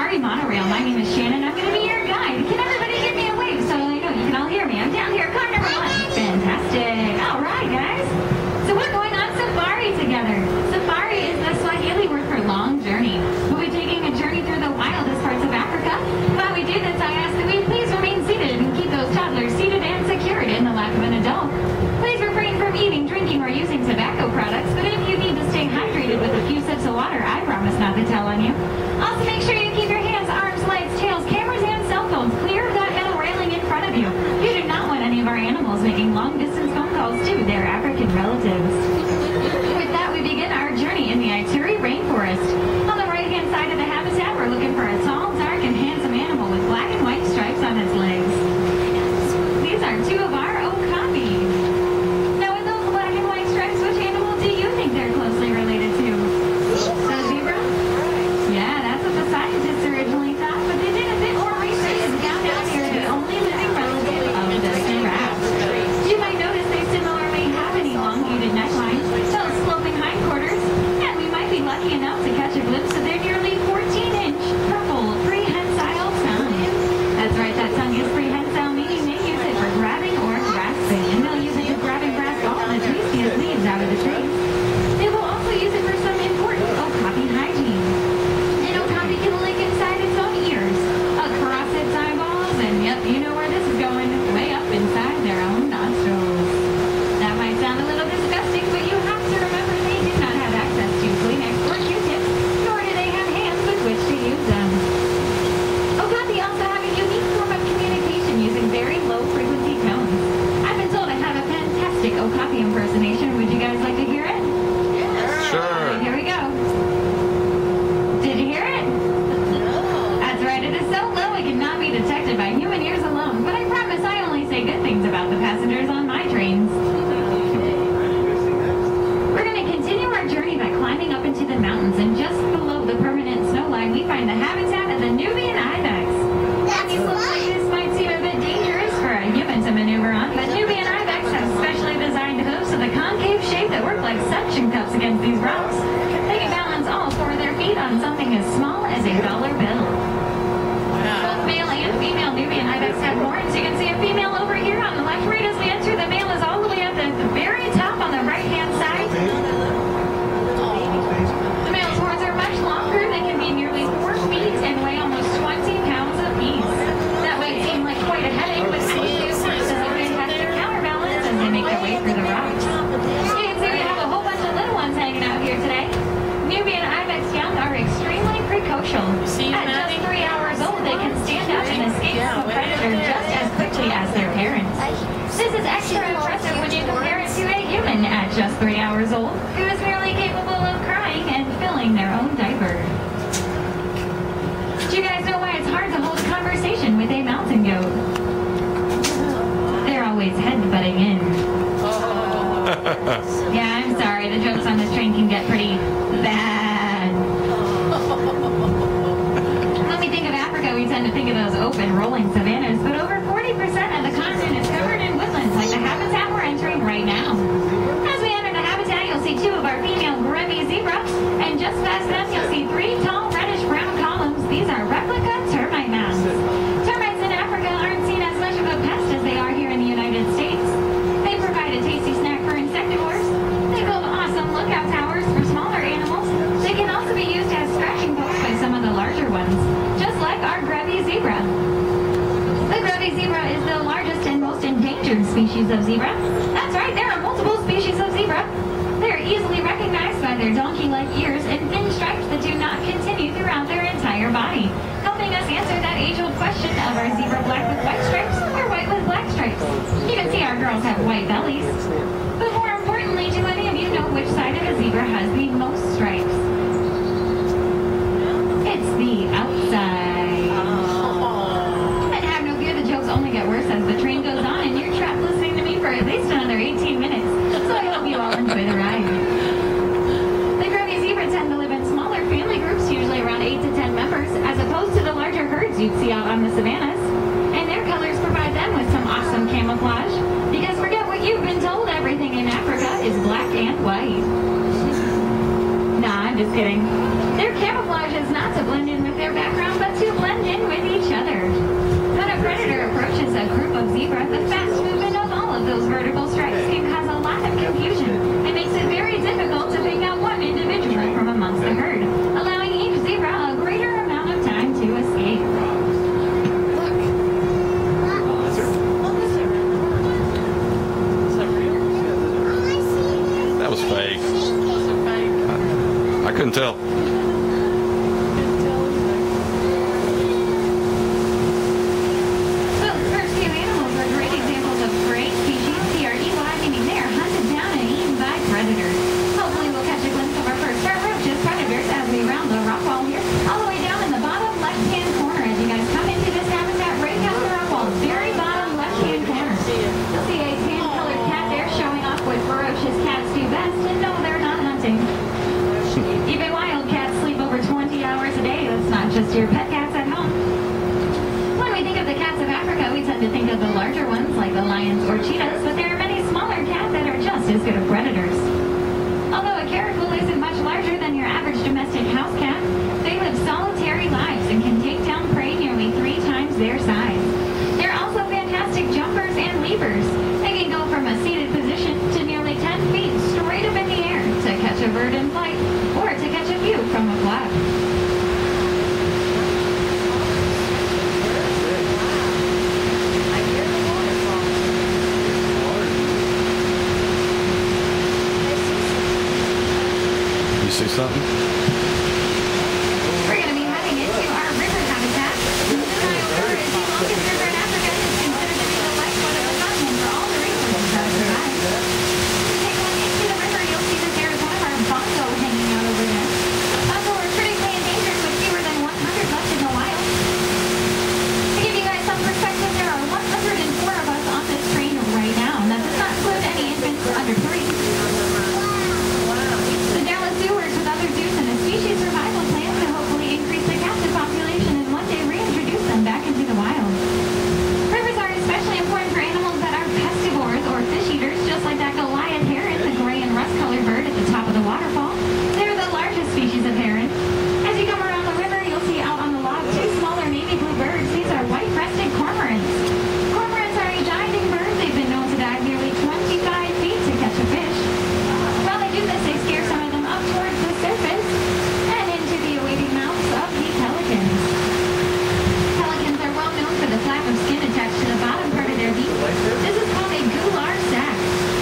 Safari Monorail. My name is Shannon. I'm going to be your guide. Can everybody give me a wave so I know you can all hear me? I'm down here, car number 1. Fantastic. All right, guys. So we're going on safari together. Safari is the Swahili word for long journey. We'll be taking a journey through the wildest parts of Africa. While we do this, I ask that we please remain seated and keep those toddlers seated and secured in the lap of an adult. Please refrain from eating, drinking, or using tobacco products, but if you need to stay hydrated with a few sips of water, I promise not to tell on you. Also, make sure you keep your hands, arms, legs, tails, cameras, and cell phones clear of that metal railing in front of you. You do not want any of our animals making long-distance phone calls to their African relatives. With that, we begin our journey in the Ituri rainforest. On the right-hand side of the habitat, we're looking for a tall, dark, and handsome animal with black and white stripes on its legs. These are 2 of our okapi. Now, with those black and white stripes, which animal do you think they're closely related to? The zebra? Yeah, that's what the scientists originally thought, but they did a bit more research and found out they're the only living relative of the giraffe. You might notice they similarly have an elongated neckline, those sloping hindquarters, and we might be lucky enough to catch a glimpse of their nearly 14-inch purple prehensile tongue. That's right, that tongue is prehensile, meaning they use it for grabbing or grasping, and they'll use it to grab and grasp all the tastiest leaves out of the tree. They will also use it for some important okapi hygiene. An okapi can lick inside its own ears, across its eyeballs, and yep, you know where this is going, way up inside their own nostrils. That might sound a little disgusting, but you have to remember they do not have access to Kleenex or Q-tips, nor do they have hands with which to use them. Okapi also have a unique form of communication using very low-frequency tones. I've been told I have a fantastic okapi impersonation. Would you guys like to hear it? Sure. Here we go. Did you hear it? That's right, it is so low it cannot be detected by human ears alone, but I promise I only say good things about the passengers on my trains. We're going to continue our journey by climbing up into the mountains, and just below the permanent snow line we find the habitat of the Nubian ibex. These looks like this might seem a bit dangerous for a human to maneuver on, but Nubian ibex have specially designed hooves with a concave shape that work like suction cups against these rocks. They can balance all 4 of their feet on something as small as a dollar bill. Both male and female Nubian ibex have horns. You can see a female over here on the left. Right as we enter, the male is all the way up at the very top on the right-hand side. The male's horns are much longer. They can be nearly 4 feet and weigh almost 20 pounds apiece. That might seem like quite a headache, but these horses are fantastic counterbalance as they make their way through the rocks. You can see we have a whole bunch of little ones hanging out here today. Nubian ibex young are extremely precocial. At just 3 hours old, they can stand up and escape from a predator just as quickly as their parents. This is extra impressive when you compare it to a human at just 3 hours old, who is merely capable of crying and filling their own diaper. Do you guys know why it's hard to hold a conversation with a mountain goat? They're always head-butting in. Yeah, I'm sorry, the jokes on this train can get pretty bad. When we think of Africa, we tend to think of those open, rolling savannas, but over 40% of the continent is covered in woodlands, like the habitat we're entering right now. As we enter the habitat, you'll see 2 of our female Grevy's zebra, and just past them, you'll see 3 tall reddish-brown columns. These are replica termite mounds. Termites in Africa aren't seen as much of a pest as they are here in the United States. They provide a tasty snack for insectivores. They build awesome lookout towers for smaller animals. They can also be used as scratching posts by some of the larger ones, just like our Grevy zebra. The Grevy zebra is the largest and most endangered species of zebra. That's right, there are multiple species of zebra. They're easily recognized by their donkey-like ears and thin stripes that do not continue throughout their entire body, helping us answer that age-old question of are zebra black with white stripes or white with black stripes. You can see our girls have white bellies. But more importantly, do any of you know which side of a zebra has the most stripes? It's the outside. And have no fear, the jokes only get worse as the train goes on, and you're trapped listening to me for at least another 18 minutes. So I hope you all enjoy the ride. The Grevy zebra tend to live in smaller family groups, usually around 8 to 10 members, as opposed to the larger herds you'd see out on the savannas. And their colors provide them with some awesome camouflage, because forget what you've been told, everything in Africa is black and white. Nah, I'm just kidding. Their camouflage is not to blend in with their background, but to a day. That's not just your pet cats at home. When we think of the cats of Africa, we tend to think of the larger ones like the lions or cheetahs, but there are many smaller cats that are just as good of predators. Although a caracal isn't much larger than your average domestic house cat, they live solitary lives and can take down prey nearly 3 times their size. They're also fantastic jumpers and leapers. They can go from a seated position to nearly 10 feet straight up in the air to catch a bird in flight or to catch a view from a cloud. You see something? We're going to be heading into our river habitat. The Nile River is the longest river in Africa and is considered to be the lifeblood of the continent for all the resources that it provides. Take a look into the river, you'll see that there is one of our bongo hanging out over there. Bongo are critically endangered with fewer than 100 left in the wild. To give you guys some perspective, there are 104 of us on this train right now, and that does not include any infants under 3. The Dallas Zoo works with other zoos and a species survival plan to hopefully increase the captive population and one day reintroduce them back into the wild. Rivers are especially important for animals that are pescivores or fish eaters, just like that Goliath heron, the gray and rust-colored bird at the top of the waterfall. They're the largest species of heron. As you come around the river, you'll see out on the log 2 smaller navy blue birds. These are white-breasted cormorants. Cormorants are a diving bird. They've been known to dive nearly 25 feet to catch a fish. While they do this, they scare some of them up towards the surface and into the awaiting mouths of the pelicans. Pelicans are well known for the flap of skin attached to the bottom part of their beak. This is called a gular sac.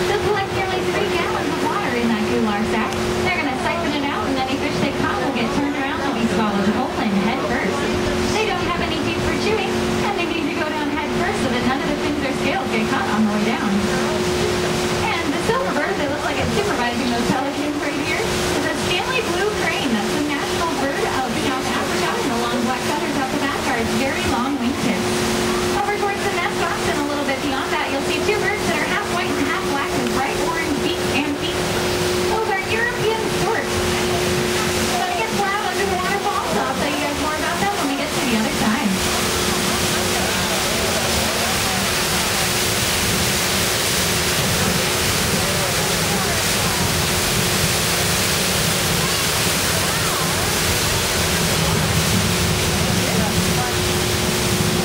They'll collect nearly 3 gallons of water in that gular sac. They're going to siphon it out, and any fish they caught will get turned around to be swallowed whole and head first. They don't have any teeth for chewing, and they need to go down head first so that none of the fins or scales get caught on the way down. And the silver bird that looks like it's supervising those pelicans right here is a Stanley blue crane. That's the national bird of South Africa, and the long black feathers off the back are its very long wingtips. Over towards the nest box and a little bit beyond that, you'll see 2 birds that are half white and half black with bright orange beaks and feet. Those are European storks. But it gets loud under the waterfall, so I'll tell you guys more about them when we get to the other side.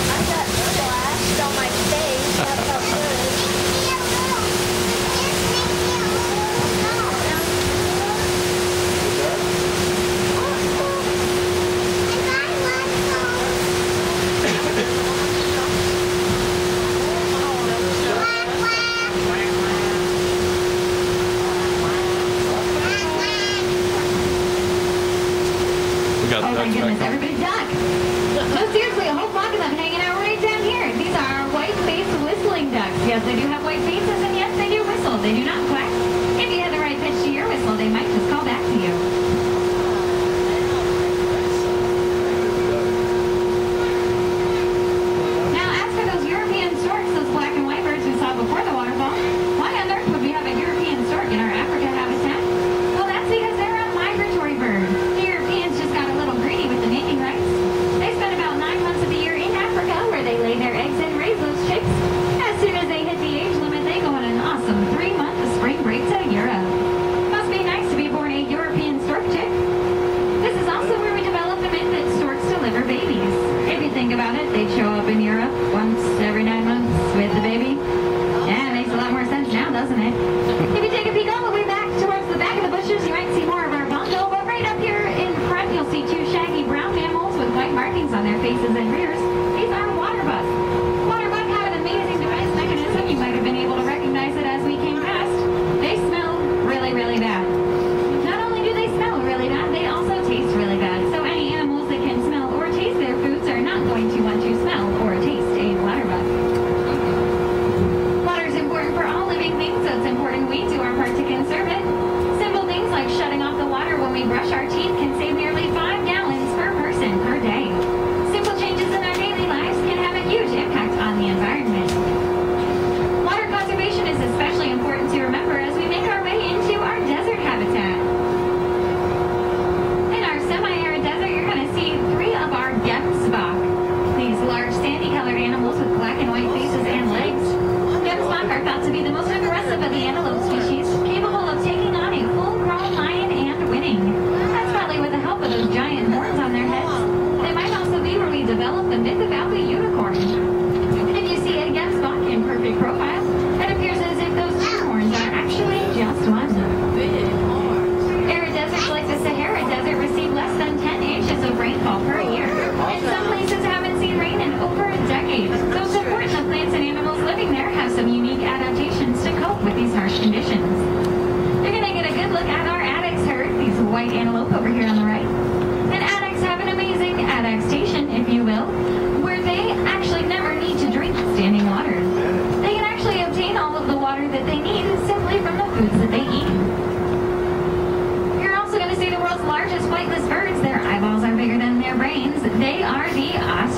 I got splashed on my face. That felt good. We got Oh my ducks goodness, back home. everybody duck! No, seriously, a whole flock of them hanging out right down here. These are our white-faced whistling ducks. Yes, they do have white faces, and yes, they do whistle. They do not quack. If you have the right pitch to your whistle, they might just call back to you. Now, as for those European storks, those black and white birds we saw before the waterfall, why on earth would we have a European stork in our Africa habitat? Well, that's because they're a migratory bird. The Europeans just got a little greedy with the naming rights. They spend about 9 months of the year in Africa, where they lay their eggs and raise those chicks. As soon as they hit the age limit, they go on an awesome 3-month spring break to Europe. Must be nice to be born a European stork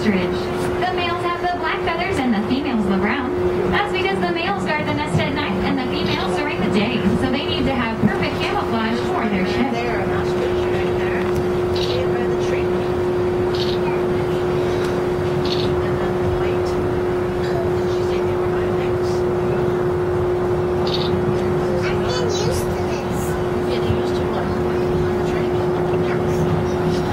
ostrich. The males have the black feathers and the females the brown. That's because the males guard the nest at night and the females during the day. So they need to have perfect camouflage for their ship. There, an ostrich right there. See it by the tree. And then the white. She said they were my legs. I'm getting used to this. Getting used to what? On the train.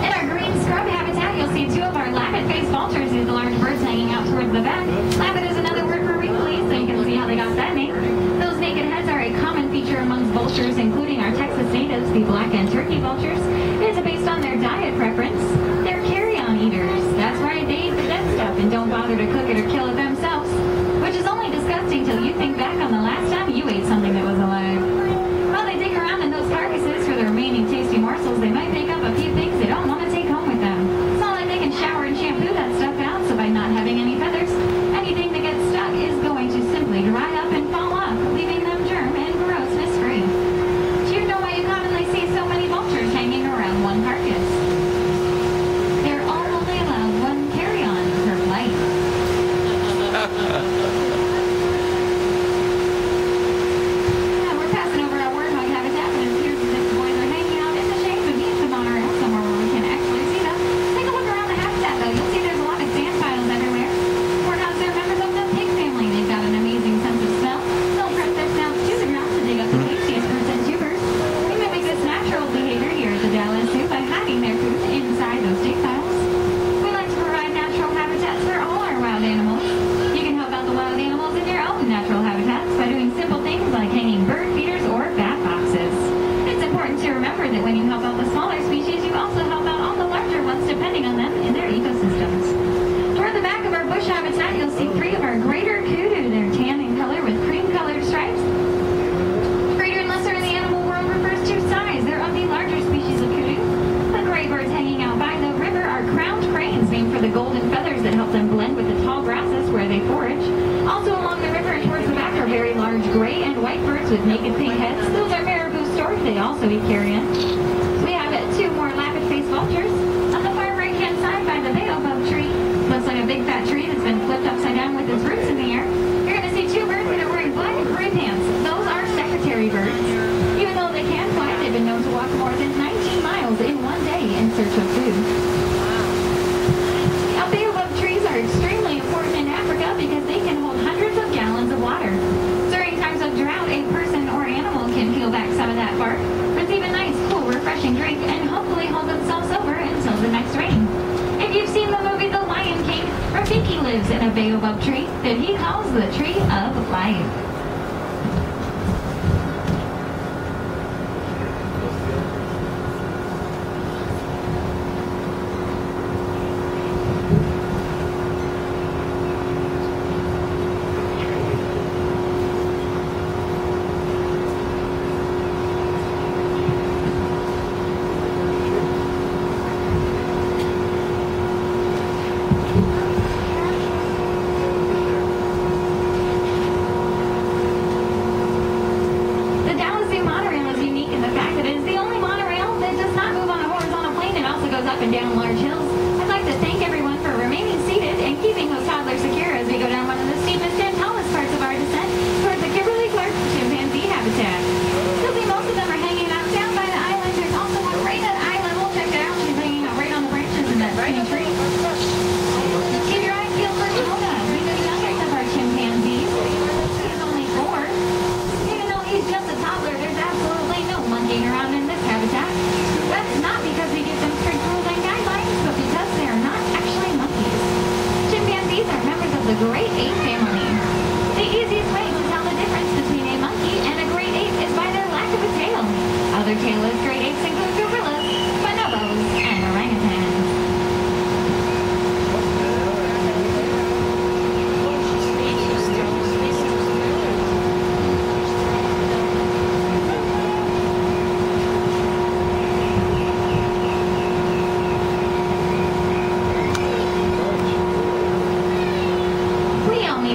In our green scrub habitat, you'll see two of our lappet-faced vultures with the large birds hanging out towards the back. Lappet is another word for wrinkly, so you can see how they got that name. Those naked heads are a common feature amongst vultures, including our Texas natives, the black and turkey vultures. It's based on their diet preference. They're carry-on eaters. That's right, they eat the dead stuff and don't bother to cook it or kill it themselves, which is only disgusting till you think back on the last time you ate something that was alive. While they dig around in those carcasses for the remaining tasty morsels, they might pick up a few things they don't want to take home with them. It's not like they can shower and shampoo that stuff out, so by not having any feathers, anything that gets stuck is going to simply dry up and fall off, leaving them germ and grossness free. Do you know why you commonly see so many vultures hanging around one carcass? They're all only allowed one carry-on per flight. Yeah, we're passing over our warthog habitat, and it appears as if the boys are hanging out in the shade beneath the monorail somewhere where we can actually see them. Take a look around the habitat, though. You'll see there's a lot of sand piles everywhere. Warthogs are members of the pig family. They've got an amazing sense of smell. They'll press their snouts to the ground to dig up the tastiest roots and tubers. We mimic this natural behavior here at the Dallas Zoo by hiding their food inside those dig piles. We like to provide natural habitats for all our wild animals. You can help out the wild animals in your own natural habitats by doing simple things like hanging bird feeders or bat boxes. It's important to remember that when you help out the smaller species, you also help out all the larger ones depending on them in their ecosystems. Toward the back of our bush habitat, you'll see three of our greater kudu. They're tan in color with cream-colored stripes. Greater and lesser in the animal world refers to size. They're of the larger species of kudu. The gray birds hanging out by the river are crowned cranes, named for the golden feathers that help them blend with the tall grasses where they forage. Also along the river and towards the back are very large gray and white birds with naked pink heads. Those are marabou stork. They also eat carrion. We have two more lappet-faced vultures. On the far right-hand side by the baobab tree, looks like a big fat tree that's been flipped upside down with its roots in the air. You're going to see two birds that are wearing black gray pants. Those are secretary birds. Even though they can fly, they've been known to walk more than 19 miles in one day in search of food. Now, baobab trees are extremely important in Africa because they can hold hundreds of gallons of water. During times of drought, a person or animal can peel back some of that bark, receive a nice, cool, refreshing drink, and hopefully hold themselves over until the next rain. If you've seen the movie The Lion King, Rafiki lives in a baobab tree that he calls the Tree of Life. Down large hills. I'd like to thank everyone for remaining seated and keeping those toddlers secure as we go down one of the steepest and tallest parts of our descent towards the Kimberly-Clark chimpanzee habitat. You'll see most of them are hanging out down by the island. There's also one right at eye level. Check it out. She's hanging out right on the branches in that skinny tree. Keep your eyes peeled for Jonah. He's the youngest of our chimpanzees. He's only 4. Even though he's just a toddler, there's absolutely no monkeying around in this habitat. That's not because we give them strict rules and guidelines, but because they are not actually monkeys. Chimpanzees are members of the great ape family. The easiest way to tell the difference between a monkey and a great ape is by their lack of a tail. Other tailless great apes include gorillas, bonobos, and orangutans.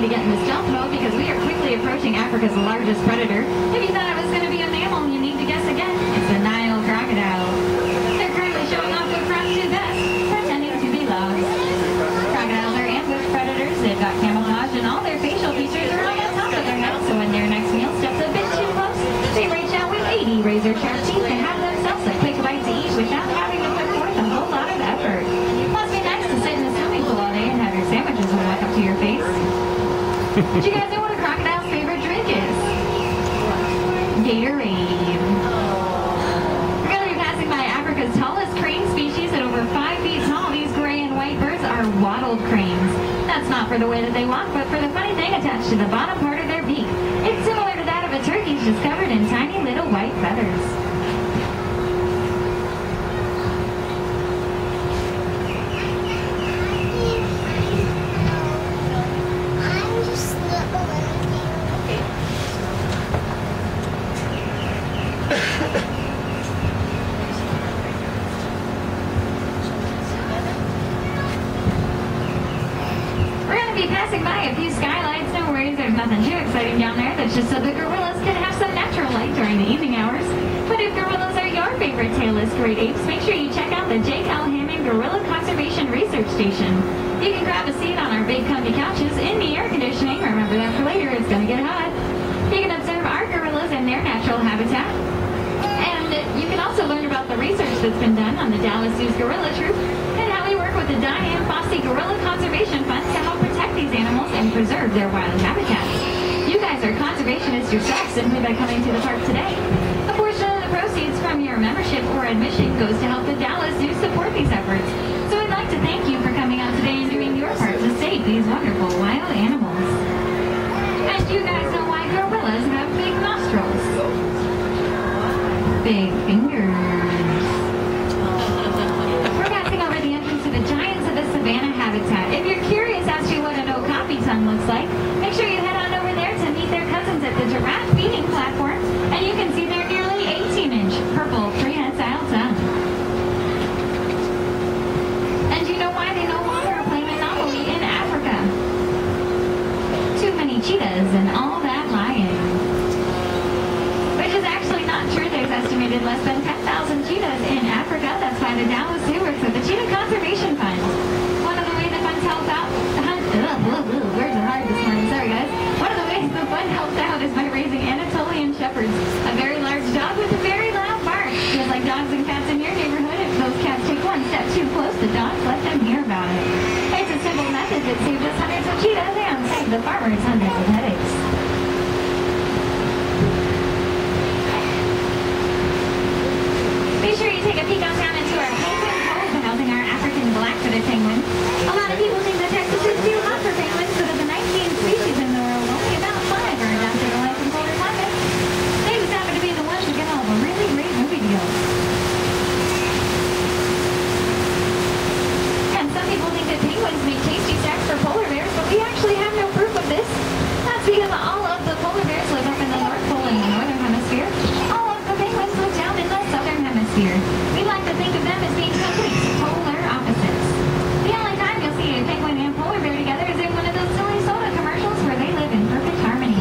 To get in the stealth mode because we are quickly approaching Africa's largest predator. If you thought it was going to be a mammal, you need to guess again. It's the Nile crocodile. They're currently showing off what crowds do best, pretending to be lost. Crocodiles use their sharp teeth to have themselves a quick bite to eat without having to put forth a whole lot of effort. Must be nice to sit in the swimming pool all day and have your sandwiches walk up to your face. Do you guys know what a crocodile's favorite drink is? Gatorade. We're going to be passing by Africa's tallest crane species at over 5 feet tall. These gray and white birds are wattled cranes. That's not for the way that they walk, but for the funny thing attached to the bottom part of their beak. It's similar to that of a turkey's, just covered in tiny little white feathers. I'm just We're going to be passing by a few skylights. No worries, there's nothing too exciting down there. That's just so the gorillas can have some natural light during the evening hours. But if gorillas are your favorite tailless great apes, make sure you check out the Jake L. Hammond Gorilla Conservation Research Station. You can grab a seat on our big comfy couches in the air conditioning. Remember that for later, it's going to get hot. You can observe our gorillas in their natural habitat. And you can also learn about the research that's been done on the Dallas Zoo's Gorilla Troop and how we work with the Diane Fossey Gorilla Conservation Fund to help protect these animals and preserve their wild habitats. You guys are conservationists yourselves simply by coming to the park today. A portion of the proceeds from your membership or admission goes to help the Dallas Zoo support these efforts. So I'd like to thank you for coming out today and doing your part to save these wonderful wild animals. And you guys know why gorillas have big nostrils? Big fingers. We're passing over the entrance to the giants of the savanna habitat. If you're curious as to what an okapi ton looks like, make sure you head on over there to meet their cousins at the giraffe feeding platform, and you can see their nearly 18-inch purple prehensile tongue. And you know why they no longer play Monopoly in Africa? Too many cheetahs and all that lying. Which is actually not true. There's estimated less than 10,000 cheetahs in Africa. That's why the Dallas Zoo works with the Cheetah Conservation Fund. One of the ways the fund helps out, words are hard this morning, sorry guys. One of the ways the fund helps out is by raising Anatolian shepherds, a very large dog with a very loud bark. Just like dogs and cats in your neighborhood, if those cats take one step too close, the dogs let them hear about it. It's a simple method that saved us hundreds of cheetahs and saved the farmers hundreds of headaches. Be sure you take a peek on down into our penguin cove, housing our African black-footed penguins. A lot of people think that Texas is too hot for penguins, but of the 19 species in the world, only about 5 are adapted to life in colder climates. They just happen to be the ones who get all the really great movie deals. And some people think that penguins make tasty snacks for polar bears, but we actually have no proof of this. That's because all of the polar bears live up in the North Pole in the Northern Hemisphere. All of the penguins live down in the Southern Hemisphere. We like to think of them as being complete polar opposites. The only time you'll see a penguin and polar bear together is in one of those silly soda commercials where they live in perfect harmony.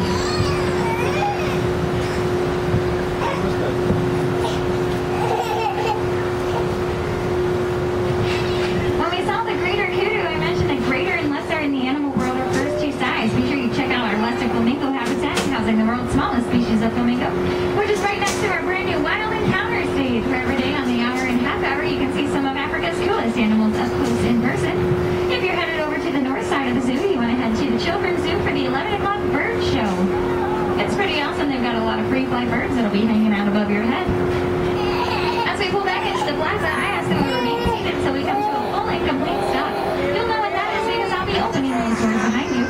When we saw the greater kudu, I mentioned that greater and lesser in the animal world are first two size. Be sure you check out our lesser flamingo habitat, housing the world's smallest species of flamingo. We're just right next to our brand new Wild Encounter stage, where every day on the hour and half hour you can see some of Africa's coolest animals up close in person. If you're headed over to the north side of the zoo, you want to head to the Children's Zoo for the 11 o'clock bird show. It's pretty awesome. They've got a lot of free fly birds that'll be hanging out above your head. As we pull back into the plaza, I ask that we remain seated until we come to a full and complete stop. You'll know what that is because I'll be opening those doors behind you.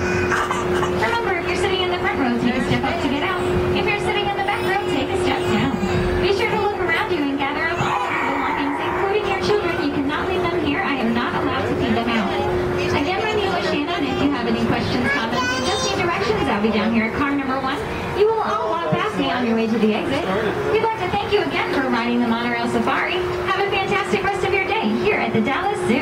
Remember, if you're sitting in the front row, take a step up to get out. If you're sitting in the back row, take a step down. Be sure to look around you and gather up all of your belongings, including your children. You cannot leave them here. I am not allowed to feed them out. Again, my name is Shannon. If you have any questions, comments, or just need directions, I'll be down here at car number 1. You will all walk past me on your way to the exit. We'd like to thank you again for riding the Monorail Safari. Have a fantastic rest of your day here at the Dallas Zoo.